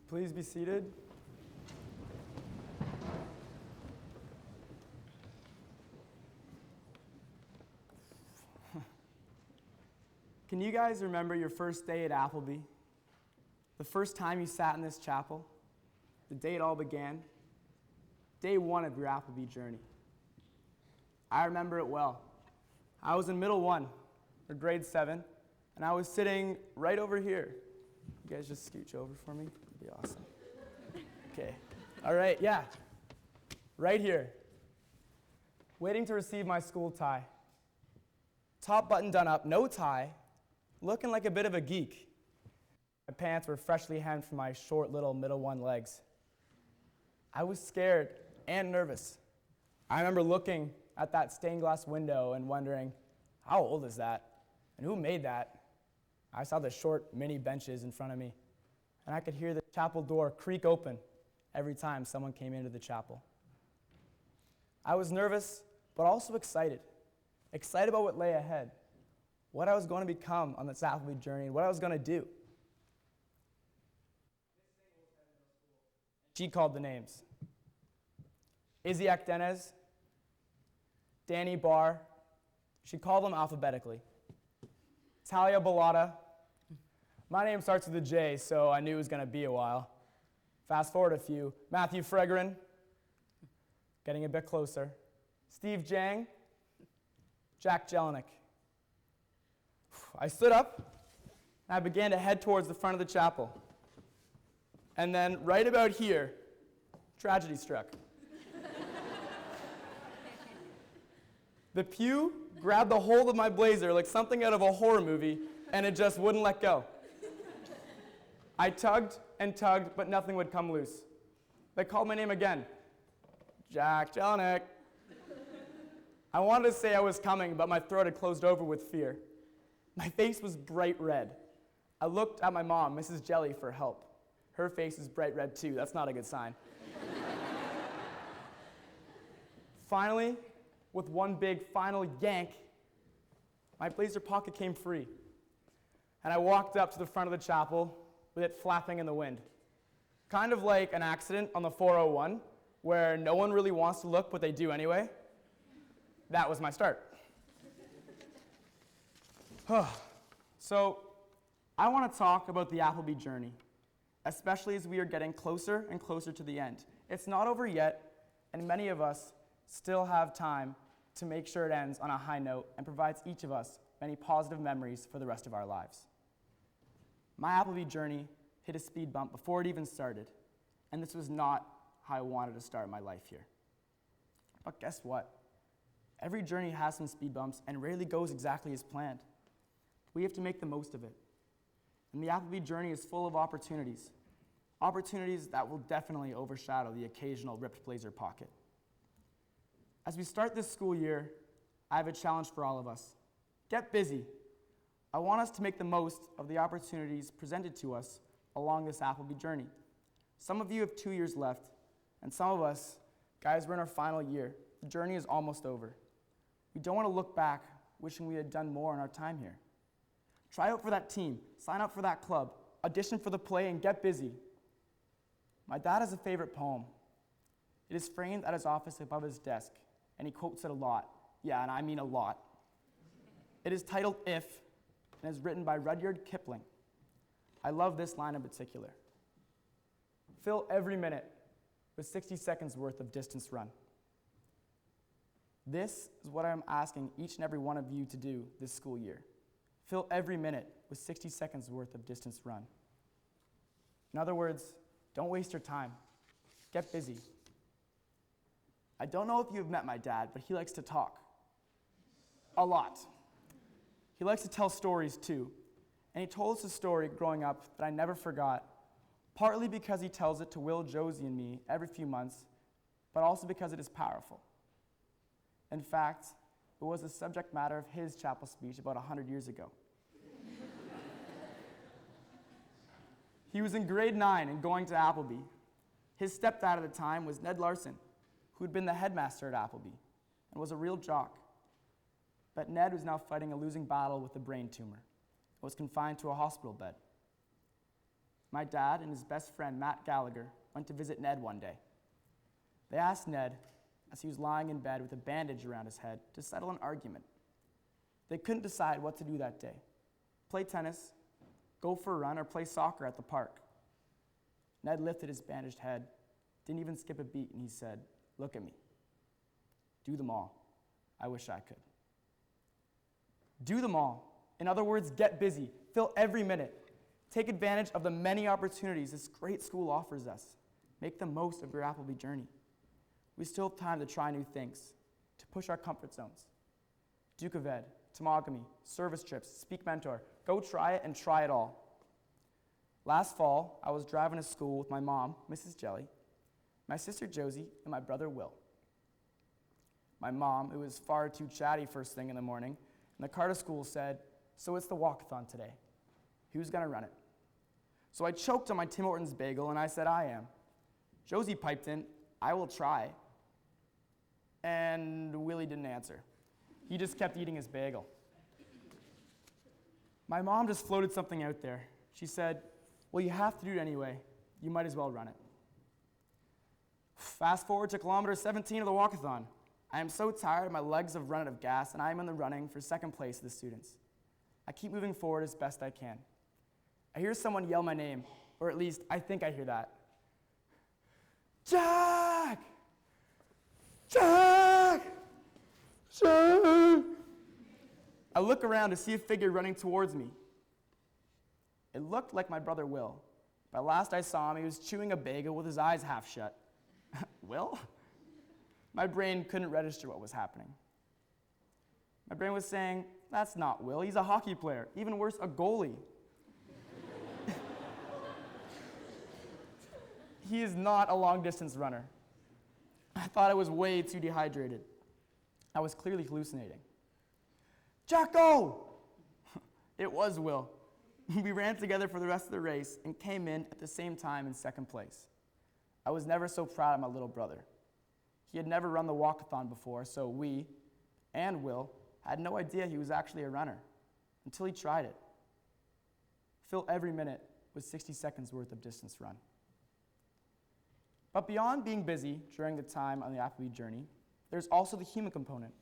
Please be seated. Can you guys remember your first day at Appleby? The first time you sat in this chapel? The day it all began? Day one of your Appleby journey. I remember it well. I was in middle one, or grade 7, and I was sitting right over here. You guys just scooch over for me? That'd be awesome. Okay. All right, yeah. Right here. Waiting to receive my school tie. Top button done up, no tie. Looking like a bit of a geek. My pants were freshly hemmed from my short little middle one legs. I was scared and nervous. I remember looking at that stained glass window and wondering, how old is that? And who made that? I saw the short mini benches in front of me, and I could hear the chapel door creak open every time someone came into the chapel. I was nervous, but also excited. Excited about what lay ahead, what I was going to become on this Appleby journey, and what I was going to do. She called the names. Izzy Akdenez, Danny Barr. She called them alphabetically. Talia Bellata. My name starts with a J, so I knew it was going to be a while. Fast forward a few. Matthew Fregren, getting a bit closer. Steve Jang, Jack Jelinek. I stood up, and I began to head towards the front of the chapel. And then, right about here, tragedy struck. The pew grabbed the hold of my blazer like something out of a horror movie, and it just wouldn't let go. I tugged and tugged, but nothing would come loose. They called my name again. Jack Jelinek. I wanted to say I was coming, but my throat had closed over with fear. My face was bright red. I looked at my mom, Mrs. Jelly, for help. Her face is bright red too. That's not a good sign. Finally, with one big final yank, my blazer pocket came free. And I walked up to the front of the chapel with it flapping in the wind. Kind of like an accident on the 401, where no one really wants to look, but they do anyway. That was my start. So, I want to talk about the Appleby journey, especially as we are getting closer and closer to the end. It's not over yet, and many of us still have time to make sure it ends on a high note and provides each of us many positive memories for the rest of our lives. My Appleby journey hit a speed bump before it even started, and this was not how I wanted to start my life here. But guess what? Every journey has some speed bumps and rarely goes exactly as planned. We have to make the most of it. And the Appleby journey is full of opportunities. Opportunities that will definitely overshadow the occasional ripped blazer pocket. As we start this school year, I have a challenge for all of us. Get busy. I want us to make the most of the opportunities presented to us along this Appleby journey. Some of you have 2 years left, and some of us, guys, we're in our final year. The journey is almost over. We don't want to look back wishing we had done more in our time here. Try out for that team, sign up for that club, audition for the play, and get busy. My dad has a favorite poem. It is framed at his office above his desk, and he quotes it a lot. Yeah, and I mean a lot. It is titled If, and is written by Rudyard Kipling. I love this line in particular. Fill every minute with 60 seconds worth of distance run. This is what I'm asking each and every one of you to do this school year. Fill every minute with 60 seconds worth of distance run. In other words, don't waste your time. Get busy. I don't know if you've met my dad, but he likes to talk. A lot. He likes to tell stories too. And he told us a story growing up that I never forgot, partly because he tells it to Will, Josie, and me every few months, but also because it is powerful. In fact, it was the subject matter of his chapel speech about 100 years ago. He was in grade 9 and going to Appleby. His stepdad at the time was Ned Larson, who had been the headmaster at Appleby and was a real jock. But Ned was now fighting a losing battle with a brain tumor and was confined to a hospital bed. My dad and his best friend, Matt Gallagher, went to visit Ned one day. They asked Ned, as he was lying in bed with a bandage around his head, to settle an argument. They couldn't decide what to do that day: play tennis, go for a run, or play soccer at the park. Ned lifted his bandaged head, didn't even skip a beat, and he said, "Look at me. Do them all. I wish I could." Do them all. In other words, get busy. Fill every minute. Take advantage of the many opportunities this great school offers us. Make the most of your Appleby journey. We still have time to try new things, to push our comfort zones. Duke of Ed, Tomogamy, service trips, Speak Mentor. Go try it and try it all. Last fall, I was driving to school with my mom, Mrs. Jelly, my sister Josie, and my brother Will. My mom, who was far too chatty first thing in the morning, in the car to school said, "So it's the walkathon today. Who's going to run it?" So I choked on my Tim Hortons bagel and I said, "I am." Josie piped in, "I will try." And Willie didn't answer. He just kept eating his bagel. My mom just floated something out there. She said, "Well, you have to do it anyway. You might as well run it." Fast forward to kilometer 17 of the walkathon. I am so tired, my legs have run out of gas, and I am in the running for second place of the students. I keep moving forward as best I can. I hear someone yell my name, or at least I think I hear that. "Jack! Jack! Jack!" I look around to see a figure running towards me. It looked like my brother Will, but last I saw him, he was chewing a bagel with his eyes half shut. Will? My brain couldn't register what was happening. My brain was saying, "That's not Will, he's a hockey player. Even worse, a goalie." He is not a long-distance runner. I thought I was way too dehydrated. I was clearly hallucinating. "Jacko!" It was Will. We ran together for the rest of the race and came in at the same time in second place. I was never so proud of my little brother. He had never run the walkathon before, so we, and Will, had no idea he was actually a runner until he tried it. Fill every minute with 60 seconds worth of distance run. But beyond being busy during the time on the Appleby journey, there's also the human component,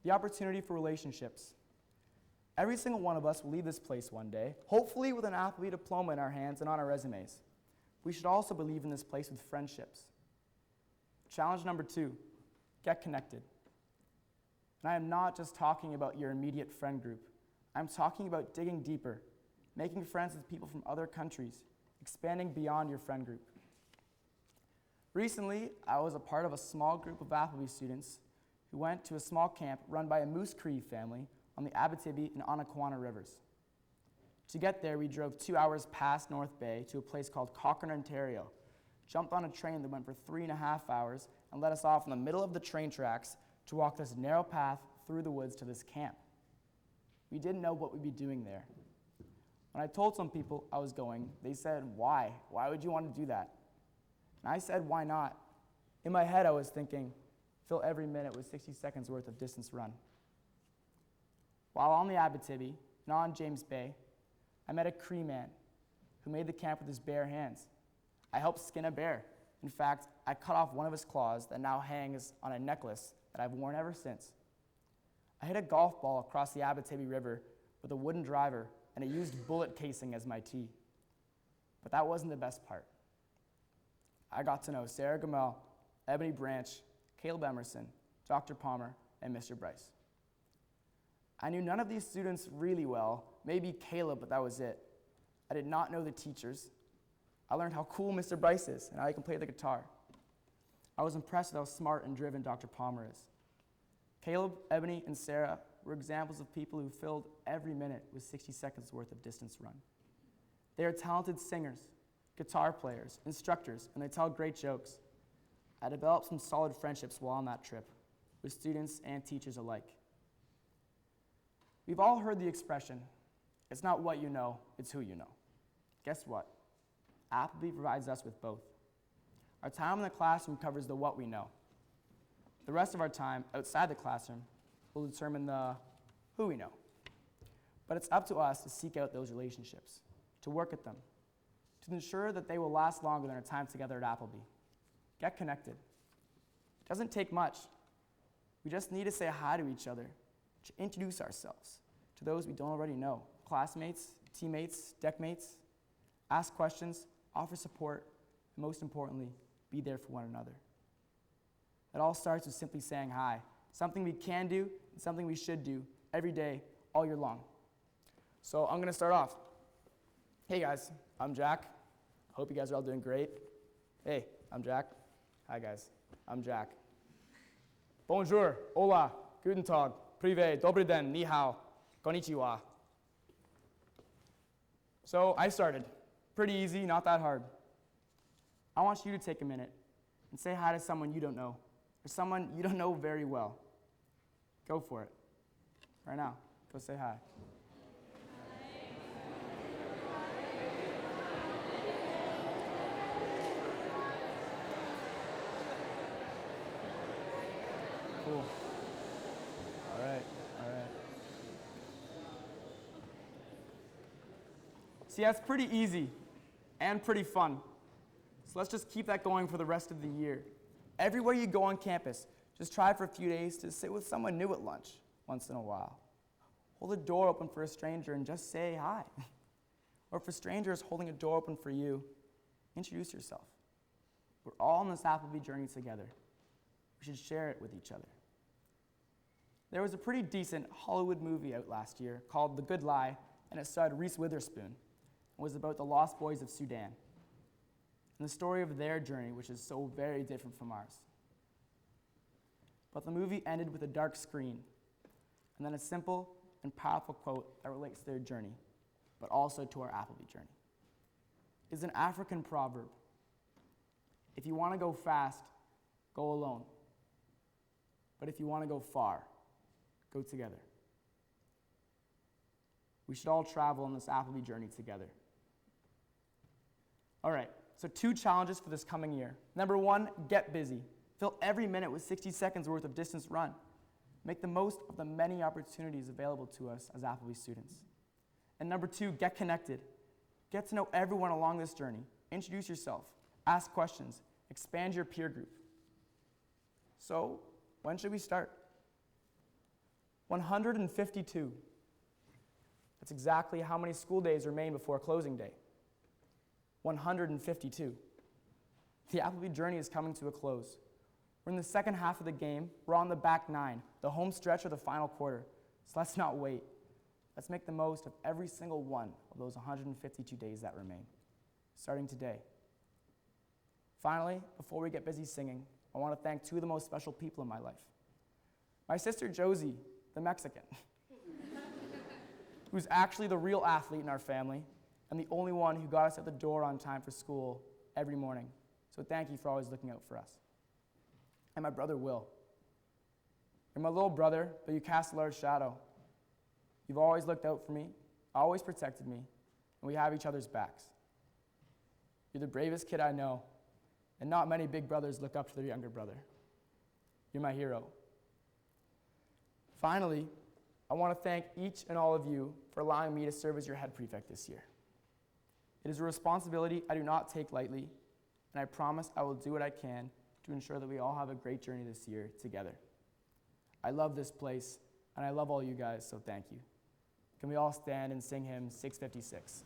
the opportunity for relationships. Every single one of us will leave this place one day, hopefully with an Appleby diploma in our hands and on our resumes. We should also believe in this place with friendships. Challenge number 2, get connected. And I am not just talking about your immediate friend group. I'm talking about digging deeper, making friends with people from other countries, expanding beyond your friend group. Recently, I was a part of a small group of Appleby students who went to a small camp run by a Moose Cree family on the Abitibi and Onakwana rivers. To get there, we drove 2 hours past North Bay to a place called Cochrane, Ontario, jumped on a train that went for 3.5 hours, and let us off in the middle of the train tracks to walk this narrow path through the woods to this camp. We didn't know what we'd be doing there. When I told some people I was going, they said, "Why? Why would you want to do that?" And I said, "Why not?" In my head, I was thinking, fill every minute with 60 seconds worth of distance run. While on the Abitibi and on James Bay, I met a Cree man who made the camp with his bare hands. I helped skin a bear. In fact, I cut off one of his claws that now hangs on a necklace that I've worn ever since. I hit a golf ball across the Abitibi River with a wooden driver and a used bullet casing as my tee. But that wasn't the best part. I got to know Sarah Gamel, Ebony Branch, Caleb Emerson, Dr. Palmer, and Mr. Bryce. I knew none of these students really well, maybe Caleb, but that was it. I did not know the teachers. I learned how cool Mr. Bryce is and how he can play the guitar. I was impressed with how smart and driven Dr. Palmer is. Caleb, Ebony, and Sarah were examples of people who filled every minute with 60 seconds worth of distance run. They are talented singers, guitar players, instructors, and they tell great jokes. I developed some solid friendships while on that trip with students and teachers alike. We've all heard the expression, "It's not what you know, it's who you know." Guess what? Appleby provides us with both. Our time in the classroom covers the what we know. The rest of our time outside the classroom will determine the who we know. But it's up to us to seek out those relationships, to work at them, to ensure that they will last longer than our time together at Appleby. Get connected. It doesn't take much. We just need to say hi to each other, to introduce ourselves to those we don't already know, classmates, teammates, deckmates. Ask questions, offer support, and most importantly, be there for one another. It all starts with simply saying hi, something we can do and something we should do every day, all year long. So I'm going to start off. Hey guys, I'm Jack. Hope you guys are all doing great. Hey, I'm Jack. Hi guys, I'm Jack. Bonjour, hola, guten tag, privet, dobry den, ni hao, konnichiwa. So I started. Pretty easy, not that hard. I want you to take a minute and say hi to someone you don't know, or someone you don't know very well. Go for it. Right now, go say hi. Cool. All right. See, that's pretty easy and pretty fun. So let's just keep that going for the rest of the year. Everywhere you go on campus, just try for a few days to sit with someone new at lunch once in a while. Hold a door open for a stranger and just say hi. Or if a stranger is holding a door open for you, introduce yourself. We're all on this Appleby journey together. We should share it with each other. There was a pretty decent Hollywood movie out last year called The Good Lie, and it starred Reese Witherspoon. It was about the lost boys of Sudan and the story of their journey, which is so very different from ours. But the movie ended with a dark screen and then a simple and powerful quote that relates to their journey, but also to our Appleby journey. It's an African proverb. If you want to go fast, go alone. But if you want to go far, go together. We should all travel on this Appleby journey together. All right, so 2 challenges for this coming year. Number 1, get busy. Fill every minute with 60 seconds worth of distance run. Make the most of the many opportunities available to us as Appleby students. And number 2, get connected. Get to know everyone along this journey. Introduce yourself. Ask questions. Expand your peer group. So, when should we start? 152. That's exactly how many school days remain before closing day. 152. The Appleby journey is coming to a close. We're in the second half of the game. We're on the back 9, the home stretch of the final quarter. So let's not wait. Let's make the most of every single one of those 152 days that remain, starting today. Finally, before we get busy singing, I want to thank 2 of the most special people in my life. My sister Josie, the Mexican, who's actually the real athlete in our family and the only one who got us at the door on time for school every morning. So thank you for always looking out for us. And my brother Will. You're my little brother, but you cast a large shadow. You've always looked out for me, always protected me, and we have each other's backs. You're the bravest kid I know, and not many big brothers look up to their younger brother. You're my hero. Finally, I want to thank each and all of you for allowing me to serve as your head prefect this year. It is a responsibility I do not take lightly, and I promise I will do what I can to ensure that we all have a great journey this year together. I love this place, and I love all you guys, so thank you. Can we all stand and sing hymn 656?